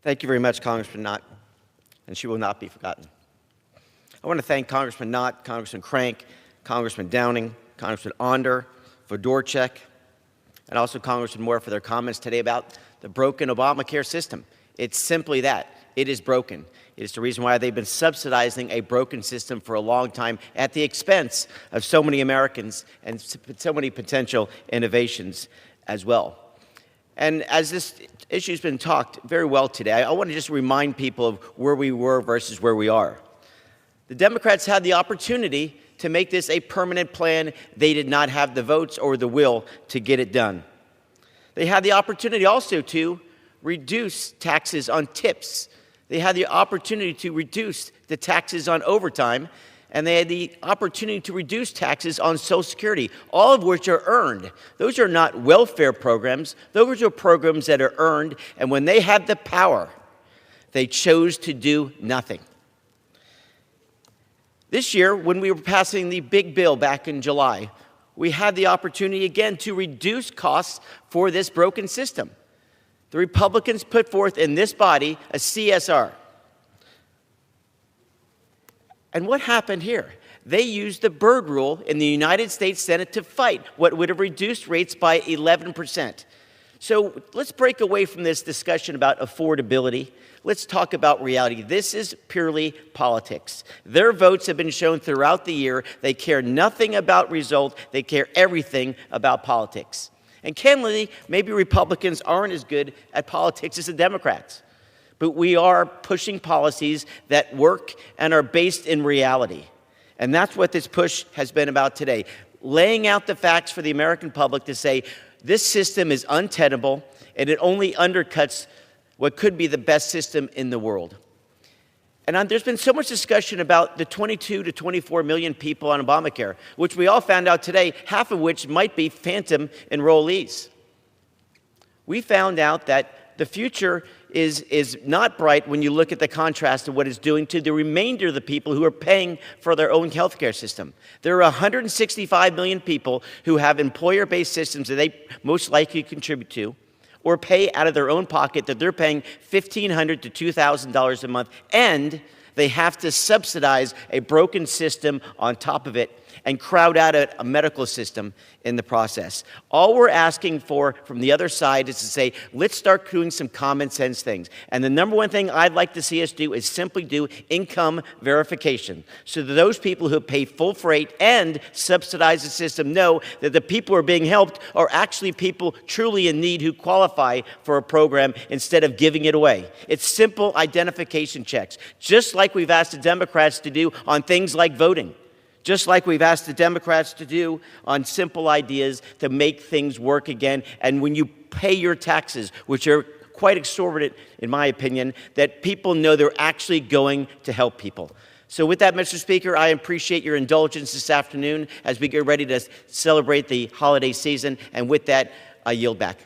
Thank you very much, Congressman Knott, and she will not be forgotten. I want to thank Congressman Knott, Congressman Crank, Congressman Downing, Congressman Onder, Fedorchak, and also Congressman Moore for their comments today about the broken Obamacare system. It's simply that. It is broken. It is the reason why they've been subsidizing a broken system for a long time at the expense of so many Americans and so many potential innovations as well. And as this issue's been talked very well today, I want to just remind people of where we were versus where we are. The Democrats had the opportunity to make this a permanent plan. They did not have the votes or the will to get it done. They had the opportunity also to reduce taxes on tips. They had the opportunity to reduce the taxes on overtime, and they had the opportunity to reduce taxes on Social Security, all of which are earned. Those are not welfare programs. Those are programs that are earned, and when they had the power, they chose to do nothing. This year, when we were passing the big bill back in July, we had the opportunity again to reduce costs for this broken system. The Republicans put forth in this body a CSR. And what happened here? They used the Byrd rule in the United States Senate to fight what would have reduced rates by 11%. So let's break away from this discussion about affordability. Let's talk about reality. This is purely politics. Their votes have been shown throughout the year. They care nothing about result. They care everything about politics. And candidly, maybe Republicans aren't as good at politics as the Democrats. But we are pushing policies that work and are based in reality. And that's what this push has been about today. Laying out the facts for the American public to say, this system is untenable, and it only undercuts what could be the best system in the world. And there's been so much discussion about the 22 to 24 million people on Obamacare, which we all found out today, half of which might be phantom enrollees. We found out that the future is not bright when you look at the contrast of what it's doing to the remainder of the people who are paying for their own health care system. There are 165 million people who have employer-based systems that they most likely contribute to or pay out of their own pocket, that they're paying $1,500 to $2,000 a month, and they have to subsidize a broken system on top of it and crowd out a medical system in the process. All we're asking for from the other side is to say, let's start doing some common sense things. And the number one thing I'd like to see us do is simply do income verification, so that those people who pay full freight and subsidize the system know that the people who are being helped are actually people truly in need who qualify for a program instead of giving it away. It's simple identification checks, just like we've asked the Democrats to do on things like voting. Just like we've asked the Democrats to do on simple ideas to make things work again. And when you pay your taxes, which are quite exorbitant, in my opinion, that people know they're actually going to help people. So with that, Mr. Speaker, I appreciate your indulgence this afternoon as we get ready to celebrate the holiday season. And with that, I yield back.